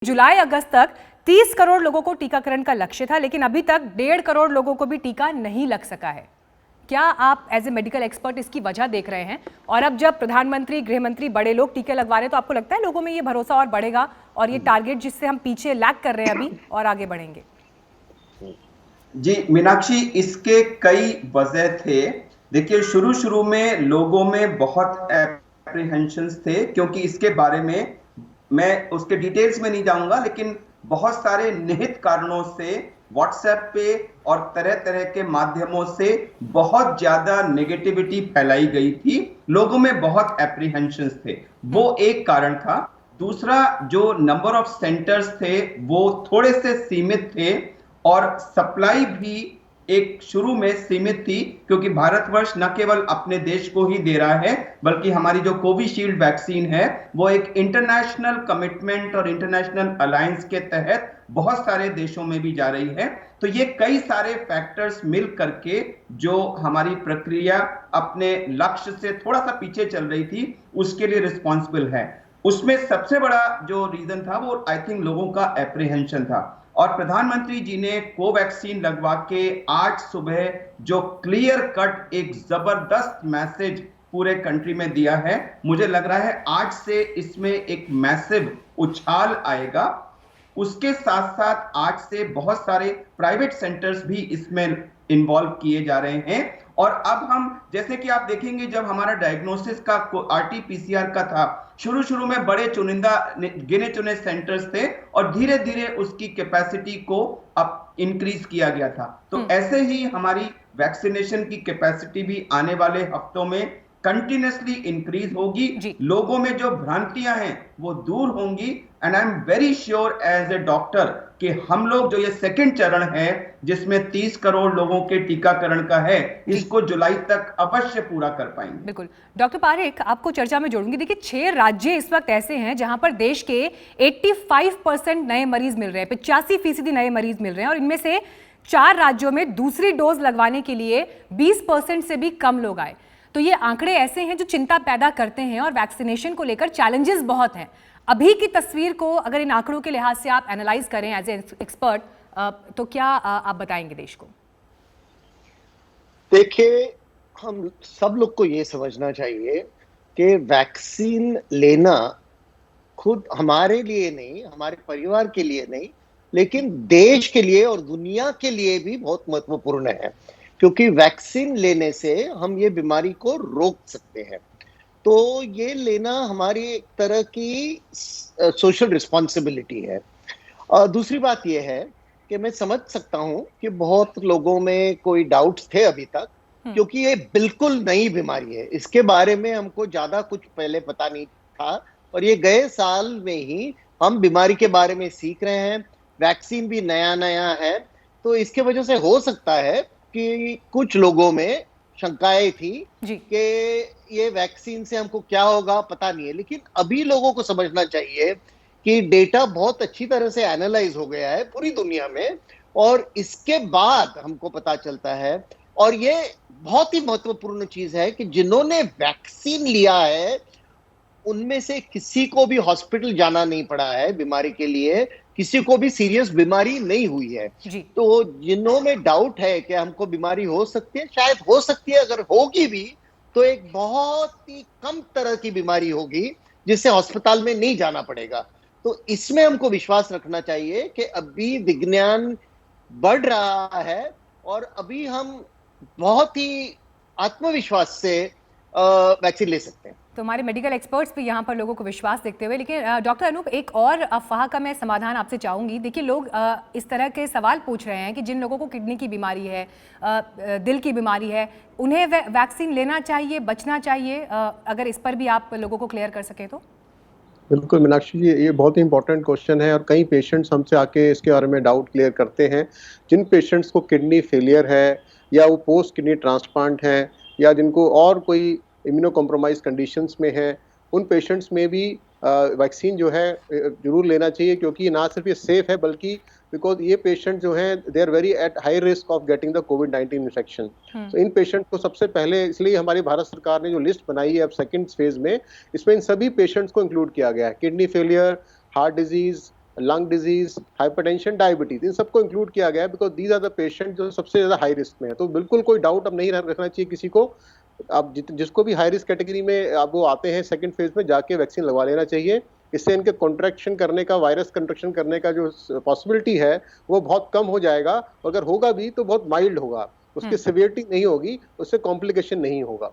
जुलाई अगस्त तक 30 करोड़ लोगों को टीकाकरण का लक्ष्य था, लेकिन अभी तक 1.5 करोड़ लोगों को भी टीका नहीं लग सका है। क्या आप एज ए मेडिकल एक्सपर्ट इसकी वजह देख रहे हैं? और अब जब प्रधानमंत्री, गृह मंत्री, बड़े लोग टीके लगवा रहे हैं, तो आपको लगता है लोगों में ये भरोसा और बढ़ेगा और ये टारगेट जिससे हम पीछे लैग कर रहे हैं अभी और आगे बढ़ेंगे? जी मीनाक्षी, इसके कई वजह थे। देखिए, शुरू में लोगों में बहुत एप्रीहेंशंस थे, क्योंकि इसके बारे में मैं उसके डिटेल्स में नहीं जाऊंगा, लेकिन बहुत सारे निहित कारणों से व्हाट्सएप पे और तरह तरह के माध्यमों से बहुत ज्यादा नेगेटिविटी फैलाई गई थी। लोगों में बहुत एप्रीहेंशंस थे, वो एक कारण था। दूसरा, जो नंबर ऑफ सेंटर्स थे वो थोड़े से सीमित थे और सप्लाई भी एक शुरू में सीमित थी, क्योंकि भारतवर्ष न केवल अपने देश को ही दे रहा है, बल्कि हमारी जो कोविशील्ड वैक्सीन है वो एक इंटरनेशनल कमिटमेंट और इंटरनेशनल अलायंस के तहत बहुत सारे देशों में भी जा रही है। तो ये कई सारे फैक्टर्स मिल करके जो हमारी प्रक्रिया अपने लक्ष्य से थोड़ा सा पीछे चल रही थी, उसके लिए रिस्पॉन्सिबल है। उसमें सबसे बड़ा जो रीजन था वो आई थिंक लोगों का एप्रीहेंशन था। और प्रधानमंत्री जी ने कोवैक्सीन लगवा के आज सुबह जो क्लियर कट एक जबरदस्त मैसेज पूरे कंट्री में दिया है, मुझे लग रहा है आज से इसमें एक मैसिव उछाल आएगा। उसके साथ साथ आज से बहुत सारे प्राइवेट सेंटर्स भी इसमें इन्वॉल्व किए जा रहे हैं। और अब हम, जैसे कि आप देखेंगे, जब हमारा डायग्नोसिस का आरटीपीसीआर का था, शुरू में बड़े चुनिंदा गिने चुने सेंटर्स थे और धीरे धीरे उसकी कैपेसिटी को अब इंक्रीज किया गया था। तो ऐसे ही हमारी वैक्सीनेशन की कैपेसिटी भी आने वाले हफ्तों में कंटिन्यूसली इंक्रीज होगी। लोगों में जो भ्रांतियां हैं वो दूर होंगी। And I am very sure as a doctor कि हम लोग जो ये सेकंड चरण है जिसमें 30 करोड़ लोगों के टीकाकरण का है, इसको जुलाई तक अवश्य पूरा कर पाएंगे। बिल्कुल। डॉक्टर पारेख, आपको चर्चा में जोड़ूंगी। देखिए, 6 राज्य इस वक्त ऐसे हैं जहां पर देश के 85% नए मरीज मिल रहे हैं, 85% नए मरीज मिल रहे हैं, और इनमें से 4 राज्यों में दूसरी डोज लगवाने के लिए 20% से भी कम लोग आए। तो ये आंकड़े ऐसे हैं जो चिंता पैदा करते हैं और वैक्सीनेशन को लेकर चैलेंजेस बहुत हैं। अभी की तस्वीर को अगर इन आंकड़ों के लिहाज से आप एनालाइज करें एज ए एक्सपर्ट, तो क्या आप बताएंगे देश को? देखिए, हम सब लोग को ये समझना चाहिए कि वैक्सीन लेना खुद हमारे लिए नहीं, हमारे परिवार के लिए नहीं, लेकिन देश के लिए और दुनिया के लिए भी बहुत महत्वपूर्ण है, क्योंकि वैक्सीन लेने से हम ये बीमारी को रोक सकते हैं। तो ये लेना हमारी एक तरह की सोशल रिस्पॉन्सिबिलिटी है। दूसरी बात ये है कि मैं समझ सकता हूं कि बहुत लोगों में कोई डाउट्स थे अभी तक, क्योंकि ये बिल्कुल नई बीमारी है। इसके बारे में हमको ज्यादा कुछ पहले पता नहीं था और ये गए साल में ही हम बीमारी के बारे में सीख रहे हैं। वैक्सीन भी नया है, तो इसके वजह से हो सकता है कि कुछ लोगों में शंकाएं थी कि ये वैक्सीन से हमको क्या होगा, पता नहीं है। लेकिन अभी लोगों को समझना चाहिए कि डेटा बहुत अच्छी तरह से एनालाइज हो गया है पूरी दुनिया में, और इसके बाद हमको पता चलता है, और ये बहुत ही महत्वपूर्ण चीज है कि जिन्होंने वैक्सीन लिया है उनमें से किसी को भी हॉस्पिटल जाना नहीं पड़ा है बीमारी के लिए, किसी को भी सीरियस बीमारी नहीं हुई है। तो जिन्हों में डाउट है कि हमको बीमारी हो सकती है, शायद हो सकती है, अगर होगी भी तो एक बहुत ही कम तरह की बीमारी होगी जिससे अस्पताल में नहीं जाना पड़ेगा। तो इसमें हमको विश्वास रखना चाहिए कि अभी विज्ञान बढ़ रहा है और अभी हम बहुत ही आत्मविश्वास से वैक्सीन ले सकते हैं। तो हमारे मेडिकल एक्सपर्ट्स भी यहाँ पर लोगों को विश्वास देखते हुए, लेकिन डॉक्टर अनूप, एक और अफवाह का मैं समाधान आपसे चाहूँगी। देखिए, लोग इस तरह के सवाल पूछ रहे हैं कि जिन लोगों को किडनी की बीमारी है, दिल की बीमारी है, उन्हें वैक्सीन लेना चाहिए, बचना चाहिए? अगर इस पर भी आप लोगों को क्लियर कर सके तो। बिल्कुल मीनाक्षी जी, ये बहुत ही इंपॉर्टेंट क्वेश्चन है और कई पेशेंट्स हमसे आके इसके बारे में डाउट क्लियर करते हैं। जिन पेशेंट्स को किडनी फेलियर है या वो पोस्ट किडनी ट्रांसप्लांट है या जिनको और कोई इम्यूनो कॉम्प्रोमाइज कंडीशंस में है, उन पेशेंट्स में भी वैक्सीन जो है जरूर लेना चाहिए, क्योंकि ना सिर्फ ये सेफ है बल्कि बिकॉज ये पेशेंट जो हैं they are very at high risk of getting the कोविड-19 इन्फेक्शन। तो इन पेशेंट को सबसे पहले, इसलिए हमारी भारत सरकार ने जो लिस्ट बनाई है अब सेकंड फेज में, इसमें इन सभी पेशेंट्स को इंक्लूड किया गया है। Kidney failure, heart disease, lung disease, hypertension, diabetes, इन सबको इंक्लूड किया गया है because these are the patient जो सबसे ज्यादा हाई रिस्क में है। तो बिल्कुल कोई डाउट अब नहीं रखना चाहिए किसी को। आप जिसको भी हाई रिस्क कैटेगरी में अब वो आते हैं सेकंड फेज में, जाके वैक्सीन लगवा लेना चाहिए। इससे इनके कॉन्ट्रैक्शन करने का, वायरस कॉन्ट्रैक्शन करने का जो पॉसिबिलिटी है वो बहुत कम हो जाएगा। अगर होगा भी तो बहुत माइल्ड होगा, उसकी सिवियरिटी नहीं होगी, उससे कॉम्प्लिकेशन नहीं होगा।